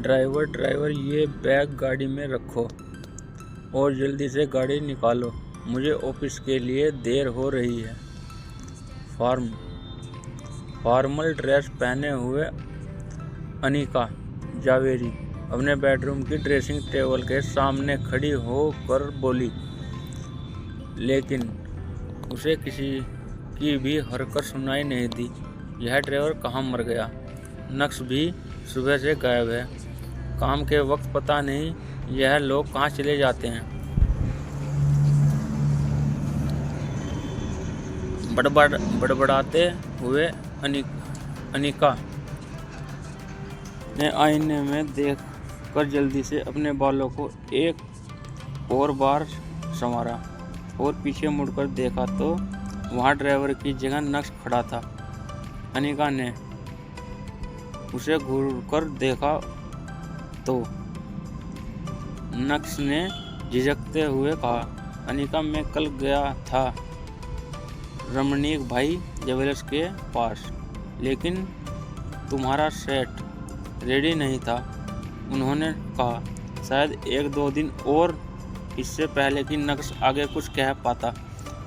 Driver ये bag गाड़ी में रखो और जल्दी से गाड़ी निकालो, मुझे ऑफिस के लिए देर हो रही है। फॉर्मल ड्रेस पहने हुए अनिका जावेरी अपने बेडरूम की ड्रेसिंग टेबल के सामने खड़ी होकर बोली, लेकिन उसे किसी की भी हरकत सुनाई नहीं दी। यह ड्राइवर कहाँ मर गया? नक्श भी सुबह से गायब है। काम के वक्त पता नहीं यह लोग कहाँ चले जाते हैं। बड़बड़ाते हुए अनिका ने आईने में देखकर जल्दी से अपने बालों को एक और बार संवारा और पीछे मुड़कर देखा तो वहाँ ड्राइवर की जगह नक्श खड़ा था। अनिका ने उसे घूरकर देखा तो नक्श ने झिझकते हुए कहा, अनिका, मैं कल गया था रमणीक भाई ज्वेलर्स के पास, लेकिन तुम्हारा सेट रेडी नहीं था। उन्होंने कहा शायद 1-2 दिन और, इससे पहले कि नक्श आगे कुछ कह पाता।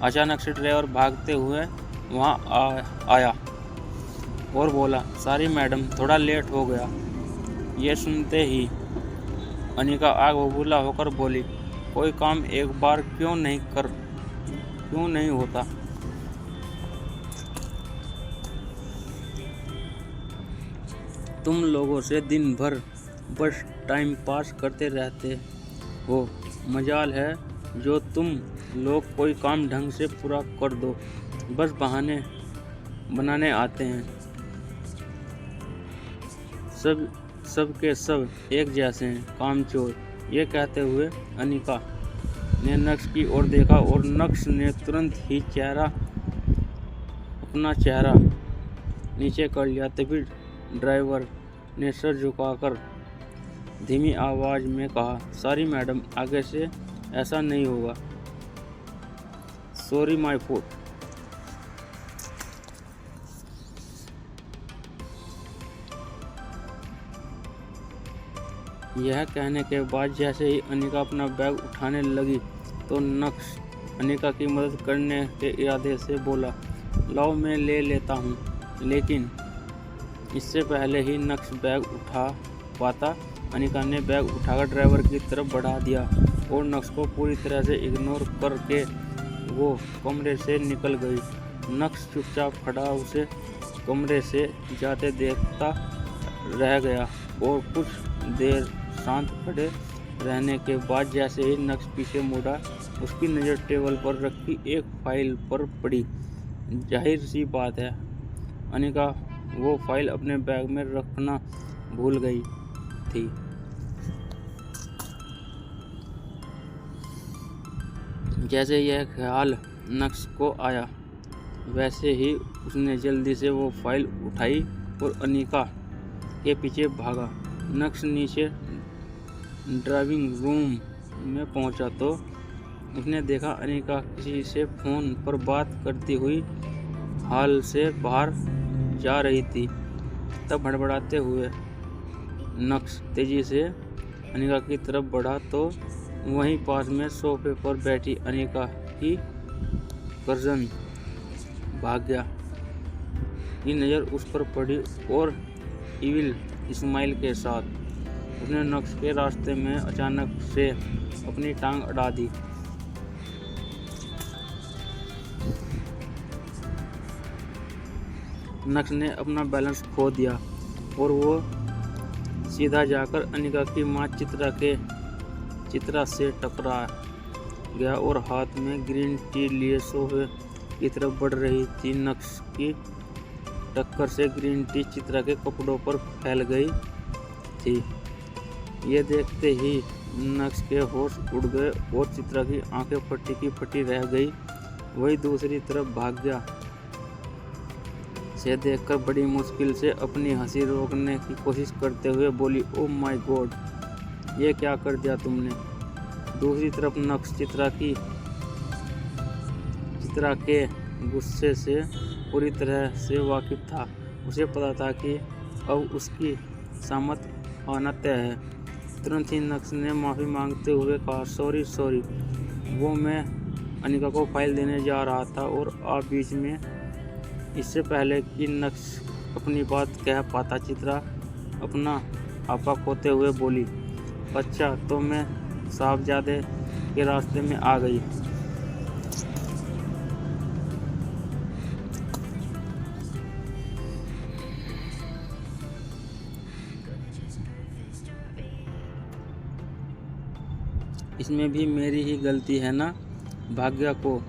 अचानक से ड्राइवर भागते हुए वहाँ आया और बोला, सॉरी मैडम, थोड़ा लेट हो गया। ये सुनते ही अनिका आग बबूला होकर बोली, कोई काम एक बार क्यों नहीं होता? तुम लोगों से दिन भर बस टाइम पास करते रहते हो। मजाल है जो तुम लोग कोई काम ढंग से पूरा कर दो, बस बहाने बनाने आते हैं। सब के सब एक जैसे हैं, कामचोर। ये कहते हुए अनिका ने नक्श की ओर देखा और नक्श ने तुरंत ही अपना चेहरा नीचे कर लिया। तभी ड्राइवर ने सर झुकाकर धीमी आवाज में कहा, सॉरी मैडम, आगे से ऐसा नहीं होगा। सॉरी माय फूट। यह कहने के बाद जैसे ही अनिका अपना बैग उठाने लगी तो नक्श अनिका की मदद करने के इरादे से बोला, लाओ मैं ले लेता हूँ। लेकिन इससे पहले ही नक्श बैग उठा पाता, अनिका ने बैग उठाकर ड्राइवर की तरफ बढ़ा दिया और नक्श को पूरी तरह से इग्नोर करके वो कमरे से निकल गई। नक्श चुपचाप खड़ा उसे कमरे से जाते देखता रह गया और कुछ देर शांत खड़े रहने के बाद जैसे ही नक्श पीछे मुड़ा, उसकी नज़र टेबल पर रखी एक फाइल पर पड़ी। जाहिर सी बात है, अनिका वो फाइल अपने बैग में रखना भूल गई थी। जैसे यह ख्याल नक्श को आया, वैसे ही उसने जल्दी से वो फाइल उठाई और अनिका के पीछे भागा। नक्श नीचे ड्राइविंग रूम में पहुंचा तो उसने देखा अनिका किसी से फ़ोन पर बात करती हुई हॉल से बाहर जा रही थी। तब हड़बड़ाते हुए नक्श तेजी से अनिका की तरफ बढ़ा तो वहीं पास में सोफे पर बैठी अनिका की कज़न भाग्या की नज़र उस पर पड़ी और इविल स्माइल के साथ उसने नक्श के रास्ते में अचानक से अपनी टांग अड़ा दी। नक्श ने अपना बैलेंस खो दिया और वो सीधा जाकर अनिका की मां चित्रा से टकरा गया और हाथ में ग्रीन टी लिए सोफे की तरफ बढ़ रही थी। नक्श की टक्कर से ग्रीन टी चित्रा के कपड़ों पर फैल गई थी। ये देखते ही नक्श के होश उड़ गए और चित्रा की आंखें फटी की फटी रह गई। वही दूसरी तरफ भाग्या से देखकर बड़ी मुश्किल से अपनी हंसी रोकने की कोशिश करते हुए बोली, ओह माय गॉड, ये क्या कर दिया तुमने। दूसरी तरफ नक्श चित्रा के गुस्से से पूरी तरह से वाकिफ था। उसे पता था कि अब उसकी शामत आना तय है। तुरंत ही नक्श ने माफ़ी मांगते हुए कहा, सॉरी, वो मैं अनिका को फाइल देने जा रहा था और आप बीच में। इससे पहले कि नक्श अपनी बात कह पाता, चित्रा अपना आपा खोते हुए बोली, अच्छा तो मैं साहबजादे के रास्ते में आ गई। इसमें भी मेरी ही गलती है ना। भाग्या को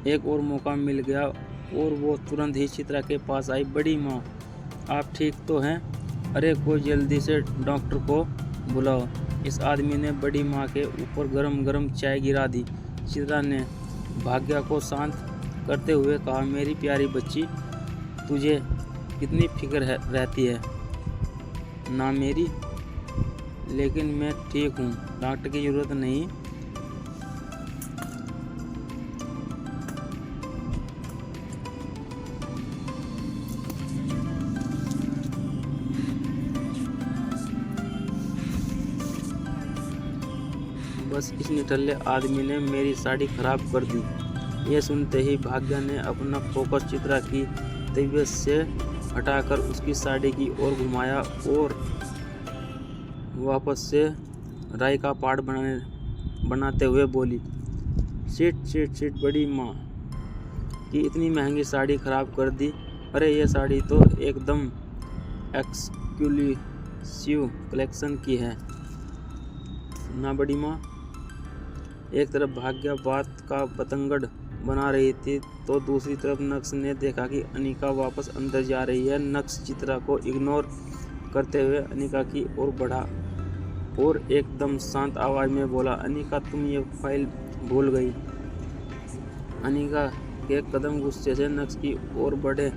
एक और मौका मिल गया और वो तुरंत ही चित्रा के पास आई। बड़ी माँ, आप ठीक तो हैं? अरे कोई जल्दी से डॉक्टर को बुलाओ। इस आदमी ने बड़ी माँ के ऊपर गरम गरम चाय गिरा दी। चित्रा ने भाग्या को शांत करते हुए कहा, मेरी प्यारी बच्ची, तुझे कितनी फिक्र रहती है ना मेरी, लेकिन मैं ठीक हूँ, डॉक्टर की ज़रूरत नहीं। बस इस निठल्ले आदमी ने मेरी साड़ी खराब कर दी। ये सुनते ही भाग्या ने अपना फोकस चित्रा की तबीयत से हटाकर उसकी साड़ी की ओर घुमाया और वापस से राय का पाठ बनाते हुए बोली, सीट बड़ी माँ की इतनी महंगी साड़ी खराब कर दी। अरे ये साड़ी तो एकदम एक्सक्लूसिव कलेक्शन की है ना बड़ी माँ। एक तरफ भाग्या बात का बतंगड़ बना रही थी तो दूसरी तरफ नक्श ने देखा कि अनिका वापस अंदर जा रही है। नक्श चित्रा को इग्नोर करते हुए अनिका की ओर बढ़ा और एकदम शांत आवाज में बोला, अनिका तुम ये फाइल भूल गई। अनिका के कदम गुस्से से नक्श की ओर बढ़े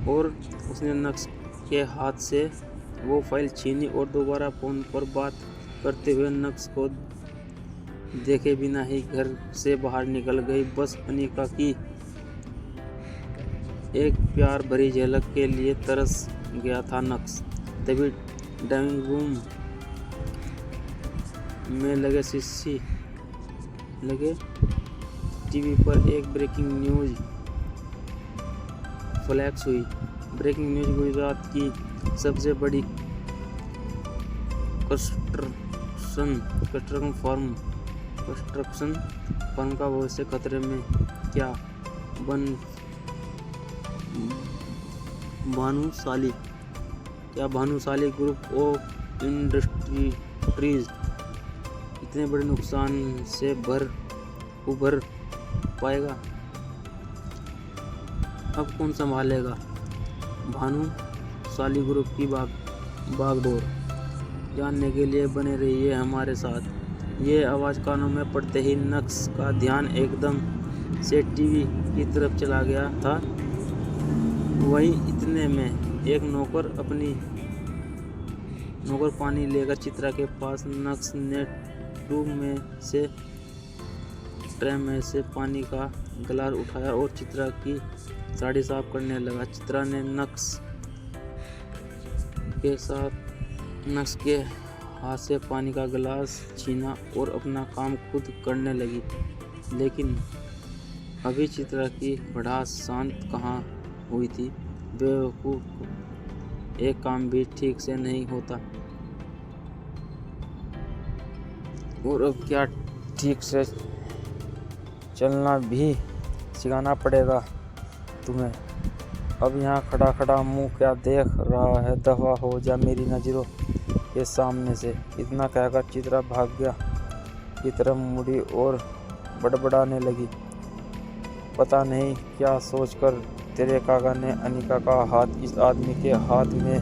और उसने नक्श के हाथ से वो फाइल छीनी और दोबारा फोन पर बात करते हुए नक्श को देखे बिना ही घर से बाहर निकल गई। बस अनिका की एक प्यार भरी झलक के लिए तरस गया था नक्श। तभी डाइनिंग रूम में लगे टीवी पर एक ब्रेकिंग न्यूज फ्लैश हुई। ब्रेकिंग न्यूज, गुजरात की सबसे बड़ी कंस्ट्रक्शन फर्म का भविष्य खतरे में। क्या भानुशाली ग्रुप ऑफ इंडस्ट्रीज इतने बड़े नुकसान से उभर पाएगा? अब कौन संभालेगा भानुशाली ग्रुप की बागडोर? जानने के लिए बने रहिए हमारे साथ। ये आवाज़ कानों में पड़ते ही नक्श का ध्यान एकदम से टीवी की तरफ चला गया था। वहीं इतने में एक नौकर पानी लेकर चित्रा के पास। नक्श ने ट्रे में से पानी का गिलास उठाया और चित्रा की साड़ी साफ करने लगा। चित्रा ने नक्श के हाथ से पानी का गिलास छीना और अपना काम खुद करने लगी। लेकिन अभी चित्रा की भड़ास शांत कहाँ हुई थी। बेवकूफ़, एक काम भी ठीक से नहीं होता और अब क्या ठीक से चलना भी सिखाना पड़ेगा तुम्हें। अब यहाँ खड़ा मुंह क्या देख रहा है, दफा हो जा मेरी नज़रों के सामने से। इतना कहकर चित्रा भाग्या की तरफ मुड़ी और बड़बड़ाने लगी, पता नहीं क्या सोचकर तेरे काका ने अनिका का हाथ इस आदमी के हाथ में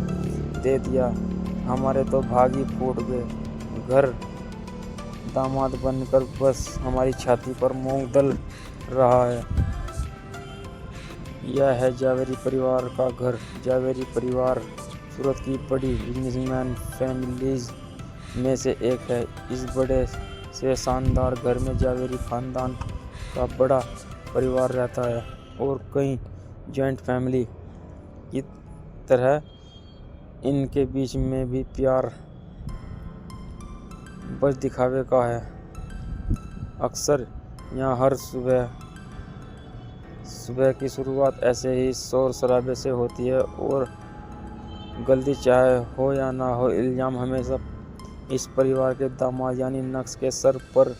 दे दिया। हमारे तो भाग ही फूट गए। घर दामाद बनकर बस हमारी छाती पर मूंग दल रहा है। यह है जावेरी परिवार का घर। जावेरी परिवार सूरत की बड़ी बिजनेसमैन फैमिलीज में से एक है। इस बड़े से शानदार घर में जावेरी खानदान का बड़ा परिवार रहता है और कई जॉइंट फैमिली की तरह इनके बीच में भी प्यार बस दिखावे का है। अक्सर यहाँ हर सुबह की शुरुआत ऐसे ही शोर शराबे से होती है और गलती चाहे हो या ना हो, इल्ज़ाम हमेशा इस परिवार के दामाद यानी नक्श के सर पर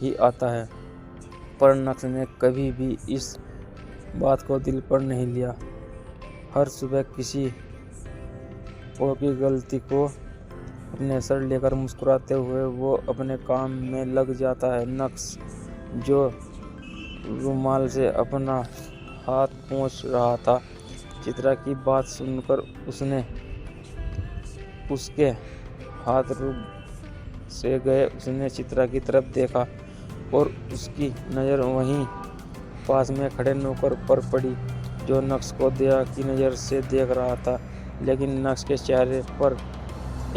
ही आता है। पर नक्श ने कभी भी इस बात को दिल पर नहीं लिया। हर सुबह किसी और की गलती को अपने सर लेकर मुस्कुराते हुए वो अपने काम में लग जाता है। नक्श जो रुमाल से अपना हाथ पोंछ रहा था, चित्रा की बात सुनकर उसके हाथ रुक से गए। उसने चित्रा की तरफ देखा और उसकी नज़र वहीं पास में खड़े नौकर पर पड़ी, जो नक्श को दया की नज़र से देख रहा था। लेकिन नक्श के चेहरे पर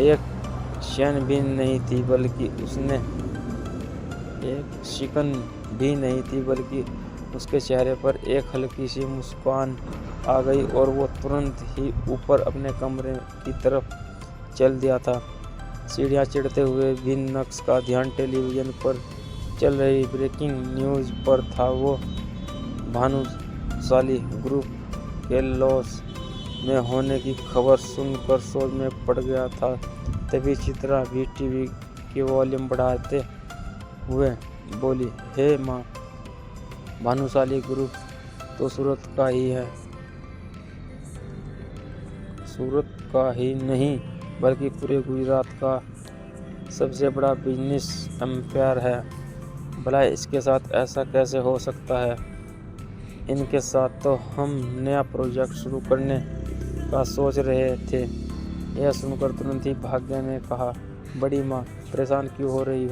एक क्षण भी नहीं थी, बल्कि एक शिकन भी नहीं थी, बल्कि उसके चेहरे पर एक हल्की सी मुस्कान आ गई और वो तुरंत ही ऊपर अपने कमरे की तरफ चल दिया था। सीढ़ियाँ चढ़ते हुए भी नक्श का ध्यान टेलीविज़न पर चल रही ब्रेकिंग न्यूज़ पर था। वो भानुशाली ग्रुप के लॉस में होने की खबर सुनकर सोच में पड़ गया था। तभी चित्रा भी टीवी की वॉल्यूम बढ़ाते हुए बोली, हे माँ, भानुशाली ग्रुप तो सूरत का ही है, सूरत का ही नहीं बल्कि पूरे गुजरात का सबसे बड़ा बिजनेस एम्पायर है। भला इसके साथ ऐसा कैसे हो सकता है? इनके साथ तो हम नया प्रोजेक्ट शुरू करने का सोच रहे थे। यह सुनकर तुरंत ही भाग्य ने कहा, बड़ी माँ, परेशान क्यों हो रही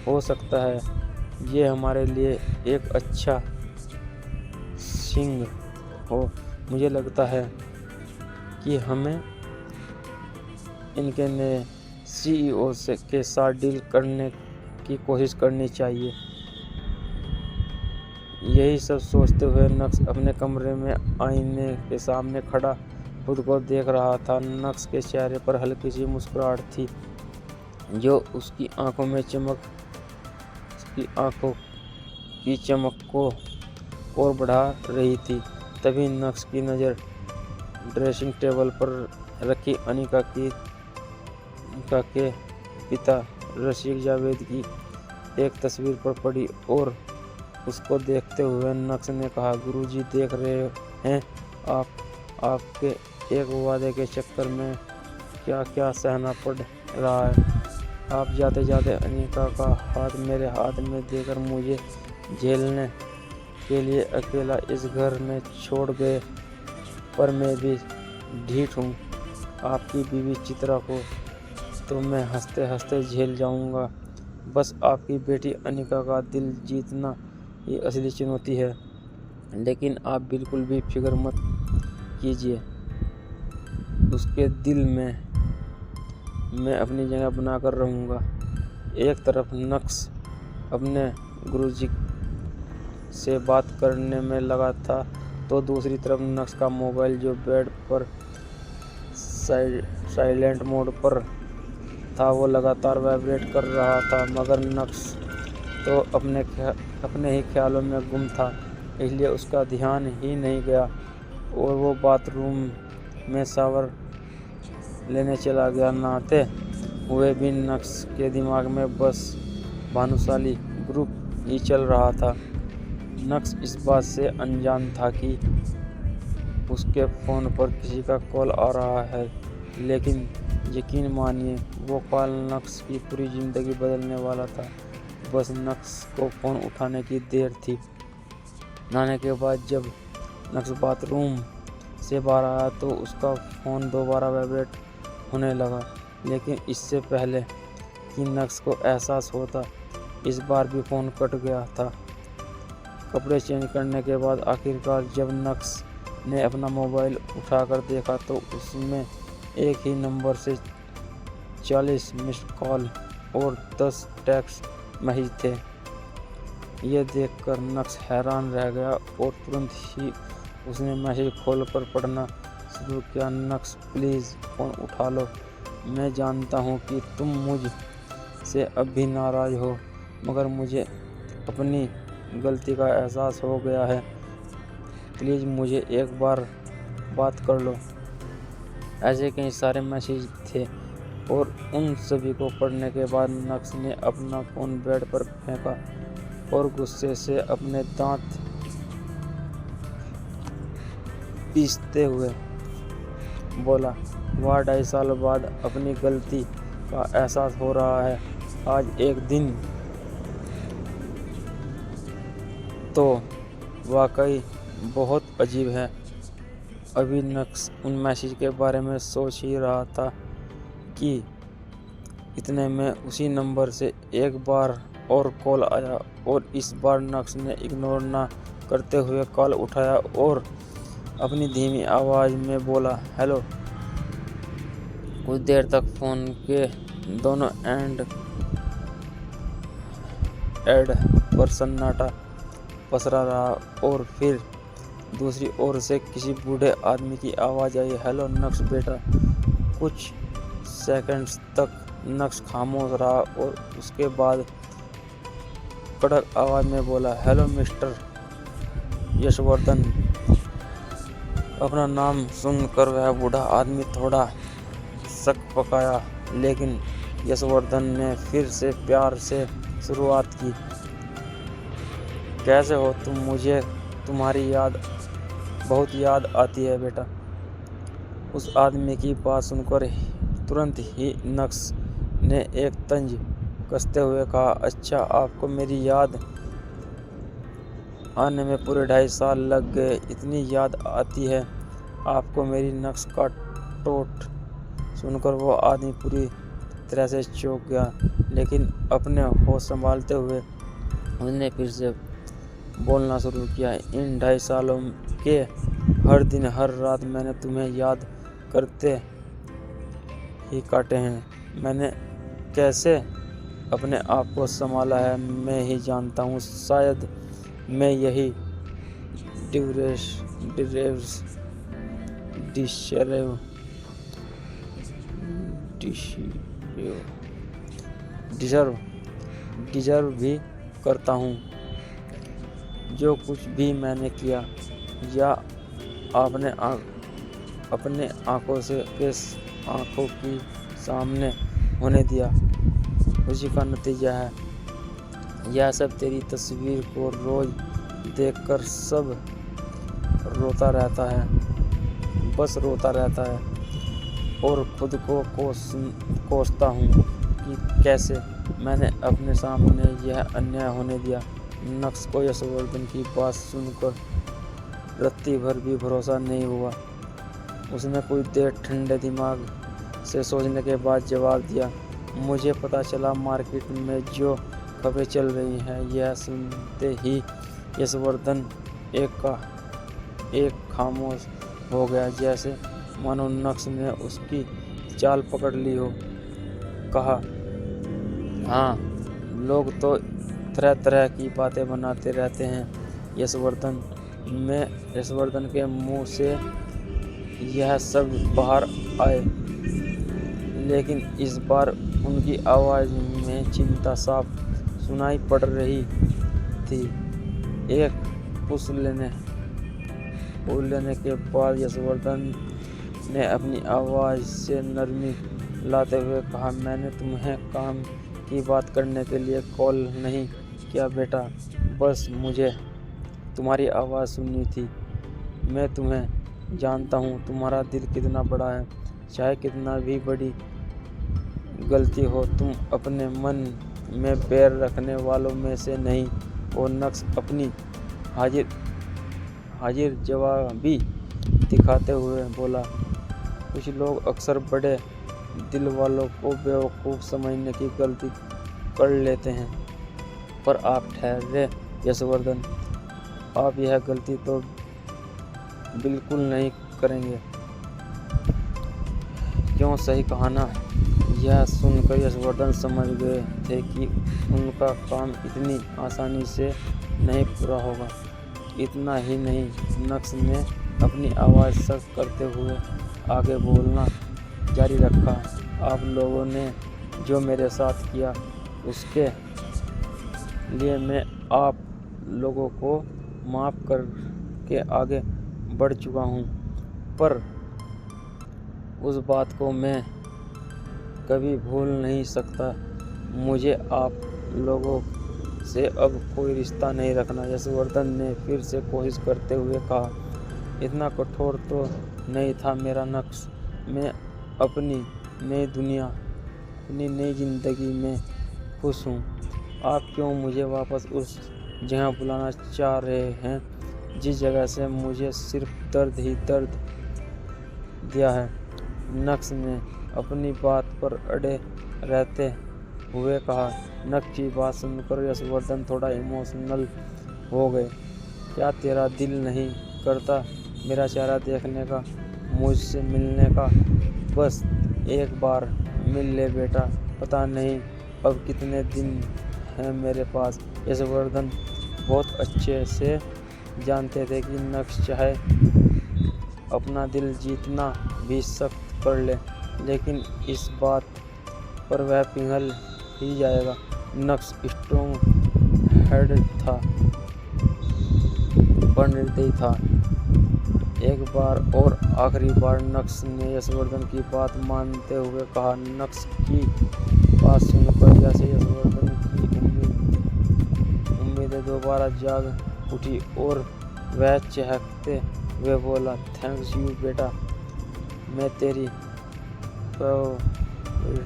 हो सकता है ये हमारे लिए एक अच्छा सिंग हो। मुझे लगता है कि हमें इनके नए CEO के साथ डील करने की कोशिश करनी चाहिए। यही सब सोचते हुए नक्श अपने कमरे में आईने के सामने खड़ा खुद को देख रहा था। नक्श के चेहरे पर हल्की सी मुस्कुराहट थी, जो उसकी आंखों की चमक को और बढ़ा रही थी। तभी नक्श की नज़र ड्रेसिंग टेबल पर रखी अनिका के पिता रशीक जावेद की एक तस्वीर पर पड़ी और उसको देखते हुए नक्श ने कहा, गुरुजी देख रहे हैं आपके एक वादे के चक्कर में क्या क्या सहना पड़ रहा है। आप जाते जाते अनिका का हाथ मेरे हाथ में देकर मुझे झेलने के लिए अकेला इस घर में छोड़ गए, पर मैं भी ढीठ हूँ। आपकी बीवी चित्रा को तो मैं हंसते हंसते झेल जाऊँगा, बस आपकी बेटी अनिका का दिल जीतना ही असली चुनौती है। लेकिन आप बिल्कुल भी फिक्र मत कीजिए, उसके दिल में मैं अपनी जगह बनाकर रहूँगा। एक तरफ नक्श अपने गुरुजी से बात करने में लगा था, तो दूसरी तरफ नक्श का मोबाइल, जो बेड पर साइलेंट मोड पर था, वो लगातार वाइब्रेट कर रहा था। मगर नक्श तो अपने ही ख्यालों में गुम था, इसलिए उसका ध्यान ही नहीं गया और वो बाथरूम में शावर लेने चला गया। नहाते हुए भी नक्श के दिमाग में बस भानुशाली ग्रुप ही चल रहा था। नक्श इस बात से अनजान था कि उसके फ़ोन पर किसी का कॉल आ रहा है, लेकिन यकीन मानिए वो कॉल नक्श की पूरी ज़िंदगी बदलने वाला था। बस नक्श को फ़ोन उठाने की देर थी। नहाने के बाद जब नक्श बाथरूम से बाहर आया तो उसका फ़ोन दोबारा वाइब्रेट होने लगा, लेकिन इससे पहले कि नक्श को एहसास होता, इस बार भी फ़ोन कट गया था। कपड़े चेंज करने के बाद आखिरकार जब नक्श ने अपना मोबाइल उठाकर देखा तो उसमें एक ही नंबर से 40 मिस्ड कॉल और 10 टेक्स्ट मैसेज थे। ये देखकर नक्श हैरान रह गया और तुरंत ही उसने मैसेज खोलकर पढ़ना शुरू किया। नक्श प्लीज़ फ़ोन उठा लो। मैं जानता हूँ कि तुम मुझ से अब भी नाराज़ हो, मगर मुझे अपनी गलती का एहसास हो गया है। प्लीज़ मुझे एक बार बात कर लो। ऐसे कई सारे मैसेज थे और उन सभी को पढ़ने के बाद नक्श ने अपना फ़ोन बेड पर फेंका और गुस्से से अपने दांत पीसते हुए बोला, वाह 2.5 साल बाद अपनी गलती का एहसास हो रहा है। आज एक दिन तो वाकई बहुत अजीब है। अभी नक्श उन मैसेज के बारे में सोच ही रहा था कि इतने में उसी नंबर से एक बार और कॉल आया और इस बार नक्श ने इग्नोर ना करते हुए कॉल उठाया और अपनी धीमी आवाज़ में बोला, हेलो। कुछ देर तक फ़ोन के दोनों एंड पर सन्नाटा पसरा रहा और फिर दूसरी ओर से किसी बूढ़े आदमी की आवाज़ आई, हेलो नक्श बेटा। कुछ सेकंड्स तक नक्श खामोश रहा और उसके बाद कड़क आवाज़ में बोला, हेलो मिस्टर यशवर्धन। अपना नाम सुनकर वह बूढ़ा आदमी थोड़ा शक पकाया, लेकिन यशवर्धन ने फिर से प्यार से शुरुआत की, कैसे हो तुम? मुझे तुम्हारी बहुत याद आती है बेटा। उस आदमी की बात सुनकर तुरंत ही नक्श ने एक तंज कसते हुए कहा, अच्छा आपको मेरी याद आने में पूरे 2.5 साल लग गए। इतनी याद आती है आपको मेरी? नक्श का टोट सुनकर वो आदमी पूरी तरह से चौंक गया, लेकिन अपने होश संभालते हुए उसने फिर से बोलना शुरू किया, इन 2.5 सालों के हर दिन हर रात मैंने तुम्हें याद करते ही काटे हैं। मैंने कैसे अपने आप को संभाला है मैं ही जानता हूँ। शायद मैं यही डिजर्व भी करता हूँ। जो कुछ भी मैंने किया या आपने अपने आंखों की सामने होने दिया, उसी का नतीजा है। यह सब तेरी तस्वीर को रोज देखकर सब रोता रहता है, बस रोता रहता है और खुद को कोसता हूँ कि कैसे मैंने अपने सामने यह अन्याय होने दिया। नक्श को यशवर्धन की बात सुनकर रत्ती भर भी भरोसा नहीं हुआ। उसने कुछ देर ठंडे दिमाग से सोचने के बाद जवाब दिया, मुझे पता चला मार्केट में जो खबरें चल रही हैं। यह सुनते ही यशवर्धन एक खामोश हो गया, जैसे मानो नक्श ने उसकी चाल पकड़ ली हो। कहा, हाँ लोग तो तरह तरह की बातें बनाते रहते हैं। यशवर्धन के मुंह से यह सब बाहर आए, लेकिन इस बार उनकी आवाज़ में चिंता साफ सुनाई पड़ रही थी। एक पुश लेने के बाद यशवर्धन ने अपनी आवाज़ से नरमी लाते हुए कहा, मैंने तुम्हें काम की बात करने के लिए कॉल नहीं किया बेटा, बस मुझे तुम्हारी आवाज़ सुननी थी। मैं तुम्हें जानता हूँ, तुम्हारा दिल कितना बड़ा है। चाहे कितना भी बड़ी गलती हो, तुम अपने मन में बैर रखने वालों में से नहीं हो। नक्श अपनी हाजिर जवाबी दिखाते हुए बोला, कुछ लोग अक्सर बड़े दिल वालों को बेवकूफ़ समझने की गलती कर लेते हैं, पर आप ठहरे यशवर्धन, आप यह गलती तो बिल्कुल नहीं करेंगे। क्यों? सही कहा ना? यह सुनकर यशवर्धन समझ गए थे कि उनका काम इतनी आसानी से नहीं पूरा होगा। इतना ही नहीं, नक्श ने अपनी आवाज़ सख्त करते हुए आगे बोलना जारी रखा। आप लोगों ने जो मेरे साथ किया उसके लिए मैं आप लोगों को माफ़ करके आगे बढ़ चुका हूँ, पर उस बात को मैं कभी भूल नहीं सकता। मुझे आप लोगों से अब कोई रिश्ता नहीं रखना। यशवर्धन ने फिर से कोशिश करते हुए कहा। इतना कठोर तो नहीं था मेरा नक्श। मैं अपनी नई दुनिया, अपनी नई ज़िंदगी में खुश हूँ। आप क्यों मुझे वापस उस जगह बुलाना चाह रहे हैं जिस जगह से मुझे सिर्फ दर्द ही दर्द दिया है? नक्श ने अपनी बात पर अड़े रहते हुए कहा। नक्श की बात सुनकर यशवर्धन थोड़ा इमोशनल हो गए। क्या तेरा दिल नहीं करता मेरा चेहरा देखने का, मुझसे मिलने का? बस एक बार मिल ले बेटा। पता नहीं अब कितने दिन हैं मेरे पास। यशवर्धन बहुत अच्छे से जानते थे कि नक्श चाहे अपना दिल जीतना भी सख्त कर ले, लेकिन इस बात पर वह पिघल ही जाएगा। नक्श स्ट्रॉन्ग हेड था, पर निर्दयी था। एक बार और आखिरी बार नक्श ने यशवर्धन की बात मानते हुए कहा। नक्श की बात सुनकर जैसे यशवर्धन की उम्मीदें दोबारा जाग उठी और वह चहकते हुए बोला, थैंक्स यू बेटा। मैं तेरी फेवरेट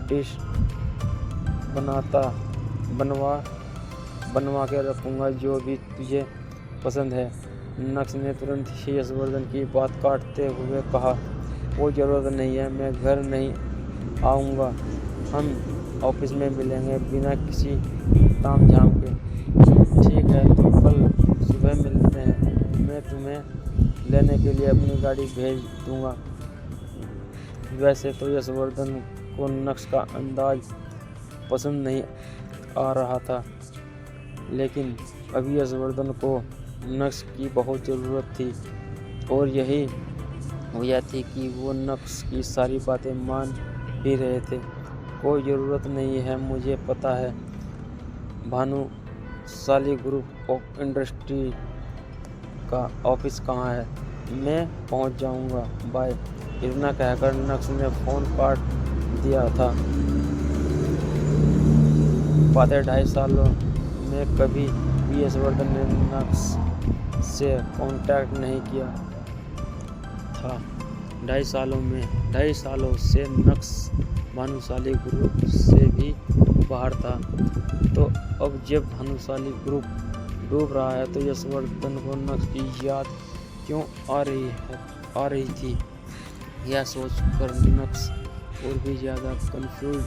डिश बनवा के रखूँगा, जो भी तुझे पसंद है। नक्श ने तुरंत ही यशवर्धन की बात काटते हुए कहा, कोई ज़रूरत नहीं है, मैं घर नहीं आऊँगा। हम ऑफिस में मिलेंगे बिना किसी तामझाम के। ठीक है, तो कल सुबह मिलते हैं। मैं तुम्हें लेने के लिए अपनी गाड़ी भेज दूँगा। वैसे तो यशवर्धन को नक्श का अंदाज पसंद नहीं आ रहा था, लेकिन अभी यशवर्धन को नक्श की बहुत ज़रूरत थी, और यही वजह थी कि वो नक्श की सारी बातें मान भी रहे थे। कोई ज़रूरत नहीं है, मुझे पता है भानुशाली ग्रुप ऑफ इंडस्ट्री का ऑफिस कहाँ है, मैं पहुँच जाऊँगा, बाय। इतना कहकर नक्श ने फ़ोन काट दिया था। पाते 2.5 सालों में कभी भी यशवर्धन ने नक्श से कांटेक्ट नहीं किया था। 2.5 सालों से नक्श भानुशाली ग्रुप से भी बाहर था। तो अब जब भानुशाली ग्रुप डूब रहा है तो यशवर्धन को नक्श की याद क्यों आ रही थी? यह सोचकर नक्श और भी ज़्यादा कंफ्यूज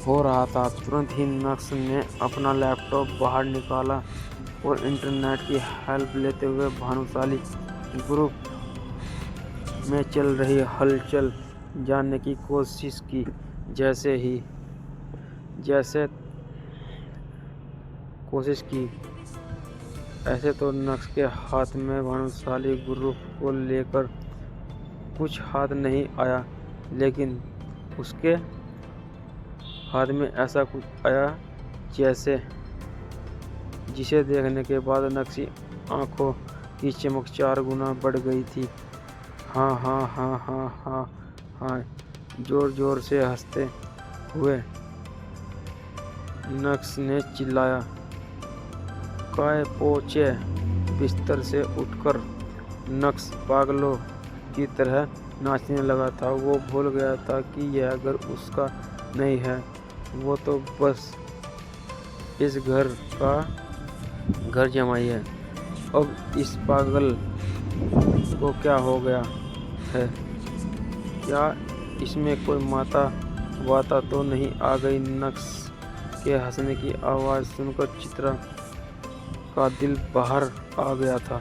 हो रहा था। तुरंत ही नक्श ने अपना लैपटॉप बाहर निकाला और इंटरनेट की हेल्प लेते हुए भानुशाली ग्रुप में चल रही हलचल जानने की कोशिश की। ऐसे तो नक्श के हाथ में भानुशाली ग्रुप को लेकर कुछ हाथ नहीं आया, लेकिन उसके हाथ में ऐसा कुछ आया जिसे देखने के बाद नक्श की आंखों की चमक 4 गुना बढ़ गई थी। हाँ, जोर जोर से हंसते हुए नक्श ने चिल्लाया। काय पोचे बिस्तर से उठकर नक्श पागलों की तरह नाचने लगा था। वो भूल गया था कि यह घर उसका नहीं है, वो तो बस इस घर का घर जमाई है। अब इस पागल को क्या हो गया है? क्या इसमें कोई माता वाता तो नहीं आ गई? नक्श के हंसने की आवाज़ सुनकर चित्रा का दिल बाहर आ गया था।